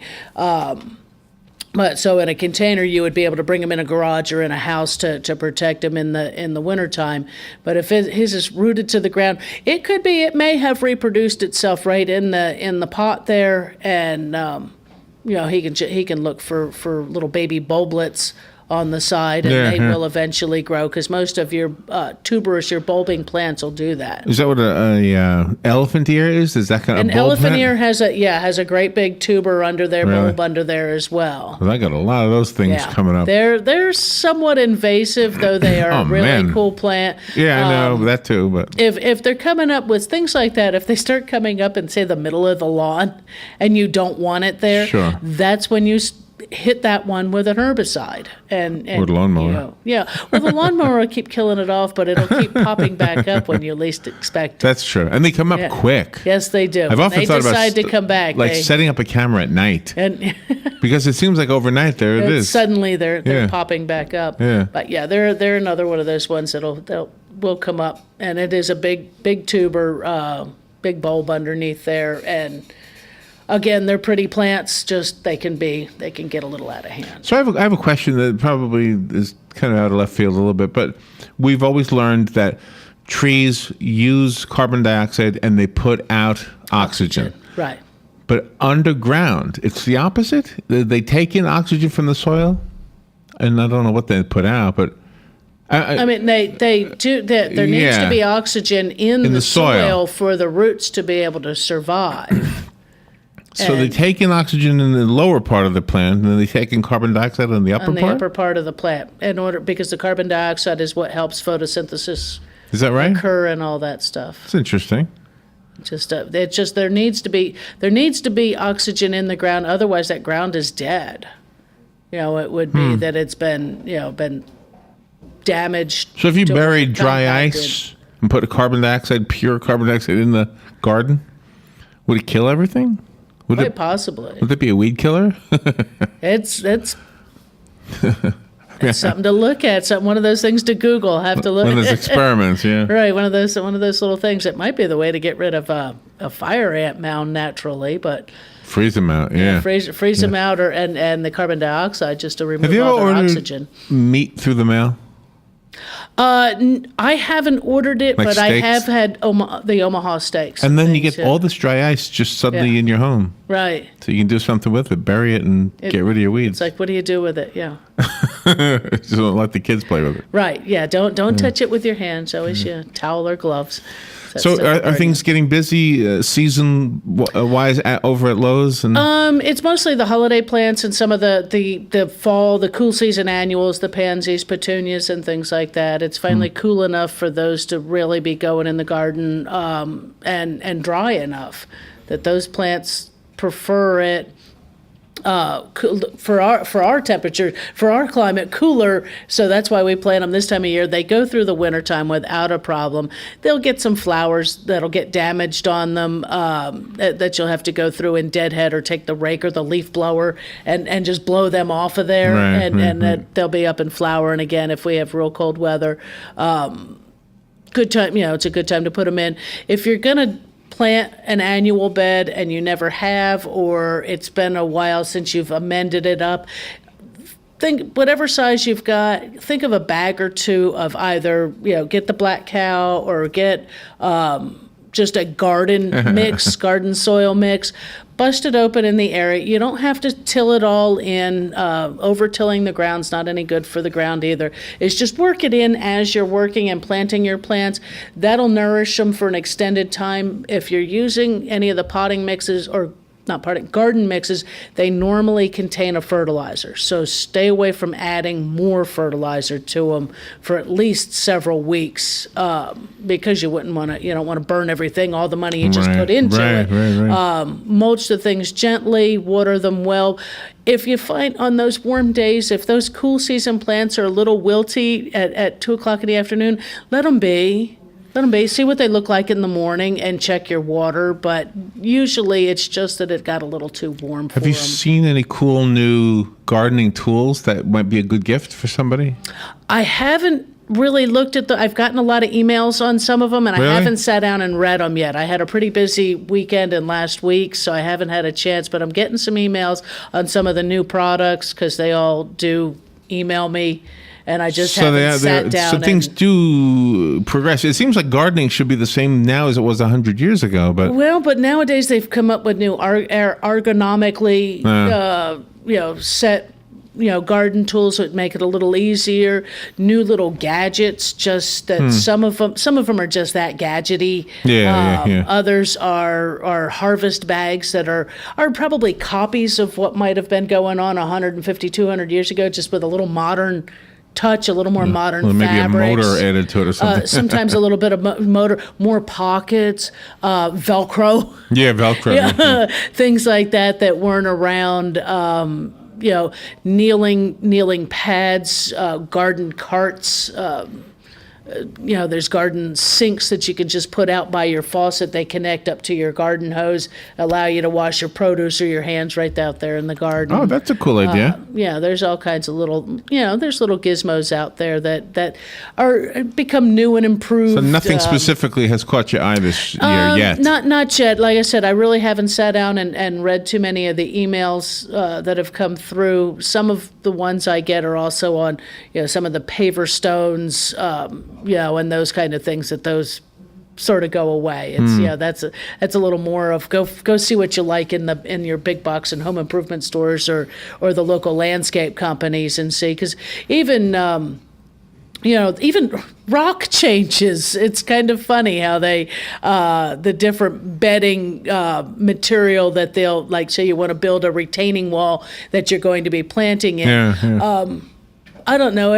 But so in a container, you would be able to bring them in a garage or in a house to protect them in the wintertime. But if his is rooted to the ground, it may have reproduced itself right in the pot there, and he can look for little baby bulblets on the side, and they will eventually grow, because most of your tuberous, your bulbing plants will do that. Is that what a elephant ear is? Is that kind of an elephant ear has a great big tuber under there, bulb under there as well. Well, I got a lot of those things coming up. They're somewhat invasive, though they are a really cool plant. Yeah, I know that too. But if they're coming up with things like that, if they start coming up in, say, the middle of the lawn, and you don't want it there, that's when you hit that one with an herbicide and with a lawnmower. Well, the lawnmower will keep killing it off, but it'll keep popping back up when you least expect it. That's true, and they come up quick. Yes, they do. I've often thought about to come back, like setting up a camera at night, and because it seems like overnight it is. Suddenly they're popping back up. Yeah. But they're another one of those ones will come up, and it is a big tuber, big bulb underneath there, and again, they're pretty plants. Just they can get a little out of hand. So I have a question that probably is kind of out of left field a little bit, but we've always learned that trees use carbon dioxide and they put out oxygen. Right. But underground, it's the opposite. They take in oxygen from the soil, and I don't know what they put out, but I mean, they do. There needs to be oxygen in the soil for the roots to be able to survive. So they take in oxygen in the lower part of the plant, and then they take in carbon dioxide in the upper part? On the upper part of the plant, because the carbon dioxide is what helps photosynthesis is that right? occur and all that stuff. That's interesting. There needs to be oxygen in the ground, otherwise that ground is dead. It would be that it's been damaged. So if you buried dry ice and put pure carbon dioxide in the garden, would it kill everything? Quite possibly. Would it be a weed killer? It's something to look at. One of those things to Google. Have to look. One of those experiments, yeah. Right, one of those little things. It might be the way to get rid of a fire ant mound naturally, but freeze them out. Yeah, freeze them out, and the carbon dioxide just to remove all their ordered oxygen. Meat through the mail? I haven't ordered it, but steaks? I have had the Omaha steaks. And then you get all this dry ice just suddenly in your home. Right. So you can do something with it, bury it, and get rid of your weeds. It's like, what do you do with it? Yeah. Just don't let the kids play with it. Right. Yeah. Don't touch it with your hands. Always towel or gloves. So are things getting busy season-wise over at Lowe's? And it's mostly the holiday plants and some of the fall, the cool season annuals, the pansies, petunias, and things like that. It's finally cool enough for those to really be going in the garden and dry enough that those plants prefer it. For our temperature, for our climate, cooler. So that's why we plant them this time of year. They go through the wintertime without a problem. They'll get some flowers that'll get damaged on them that you'll have to go through and deadhead or take the rake or the leaf blower and just blow them off of there. And they'll be up in flower. And again, if we have real cold weather, good time. It's a good time to put them in. If you're gonna plant an annual bed and you never have, or it's been a while since you've amended it up, think whatever size you've got, think of a bag or two of either, get the Black Cow or get just a garden mix, garden soil mix. Bust it open in the area. You don't have to till it all in. Over-tilling the ground's not any good for the ground either. It's just work it in as you're working and planting your plants. That'll nourish them for an extended time. If you're using any of the potting mixes or garden mixes, they normally contain a fertilizer. So stay away from adding more fertilizer to them for at least several weeks, because you don't want to burn everything, all the money you just put into it. Right. Mulch the things gently, water them well. If you find on those warm days, if those cool season plants are a little wilty at 2 o'clock in the afternoon, let them be. See what they look like in the morning and check your water. But usually it's just that it got a little too warm for them. Have you seen any cool new gardening tools that might be a good gift for somebody? I haven't really looked at I've gotten a lot of emails on some of them, and Really? I haven't sat down and read them yet. I had a pretty busy weekend and last week, so I haven't had a chance. But I'm getting some emails on some of the new products because they all do email me. And I just haven't sat down. So things do progress. It seems like gardening should be the same now as it was 100 years ago. But nowadays they've come up with new ergonomically, set, garden tools that make it a little easier. New little gadgets, just that some of them are just that gadgety. Yeah. Others are harvest bags that are probably copies of what might have been going on 150, 200 years ago, just with a little modern touch, a little more modern fabrics. Maybe a motor added to it or something. Sometimes a little bit of motor, more pockets, Velcro. Yeah, Velcro. Things like that weren't around. Kneeling pads, garden carts. There's garden sinks that you can just put out by your faucet. They connect up to your garden hose, allow you to wash your produce or your hands right out there in the garden. Oh, that's a cool idea. There's all kinds of little, there's little gizmos out there that are become new and improved. So nothing specifically has caught your eye this year yet? Not yet. Like I said, I really haven't sat down and read too many of the emails that have come through. Some of the ones I get are also on, some of the paver stones, and those kind of things, that those sort of go away. It's that's a little more of go see what you like in your big box and home improvement stores or the local landscape companies and see, because even rock changes. It's kind of funny how they the different bedding material that they'll, like, say you want to build a retaining wall that you're going to be planting in. I don't know,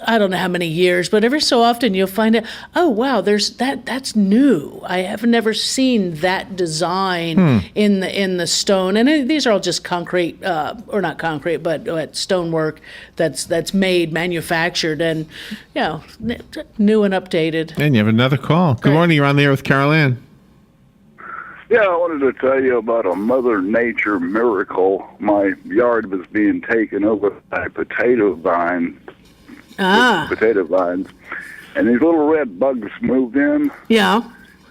I don't know how many years, but every so often you'll find out, oh, wow, that's new. I have never seen that design in the stone. And these are all just concrete, or not concrete, but stonework that's manufactured and, new and updated. And you have another call. Good morning. You're on the air with Carol Ann. Yeah, I wanted to tell you about a Mother Nature miracle. My yard was being taken over by potato vines, and these little red bugs moved in. Yeah.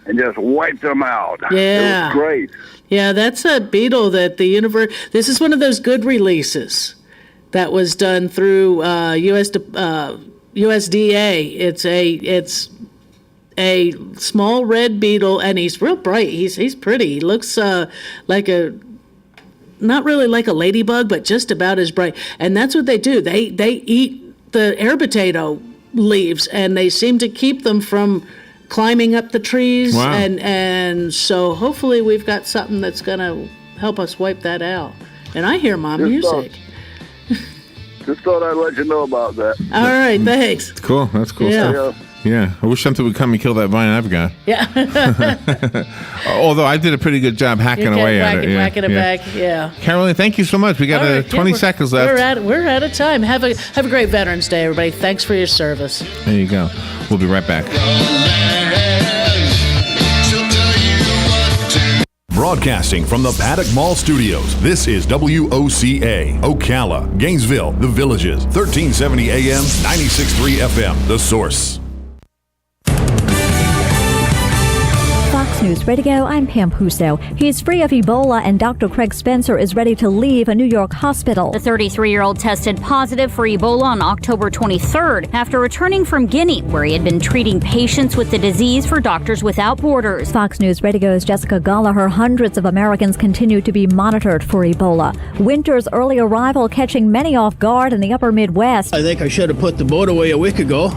And just wiped them out. Yeah. It was great. Yeah, that's a beetle that this is one of those good releases that was done through USDA. It's a small red beetle, and he's real bright. He's pretty. He looks like not really like a ladybug, but just about as bright. And that's what they do. They eat the air potato leaves, and they seem to keep them from climbing up the trees. Wow. And so hopefully we've got something that's going to help us wipe that out. And I hear my music. Just thought I'd let you know about that. All right, thanks. Cool. That's cool Yeah. stuff. Yeah, I wish something would come and kill that vine I've got. Yeah. Although I did a pretty good job hacking away at it. Whacking it back, yeah. Caroline, thank you so much. We got 20 seconds left. We're out of time. Have a great Veterans Day, everybody. Thanks for your service. There you go. We'll be right back. Broadcasting from the Paddock Mall Studios, this is WOCA, Ocala, Gainesville, The Villages, 1370 AM, 96.3 FM, The Source. Fox News Radio, I'm Pam Puso. He's free of Ebola, and Dr. Craig Spencer is ready to leave a New York hospital. The 33-year-old tested positive for Ebola on October 23rd after returning from Guinea, where he had been treating patients with the disease for Doctors Without Borders. Fox News Radio's Jessica Gallagher. Hundreds of Americans continue to be monitored for Ebola. Winter's early arrival catching many off guard in the upper Midwest. I think I should have put the boat away a week ago.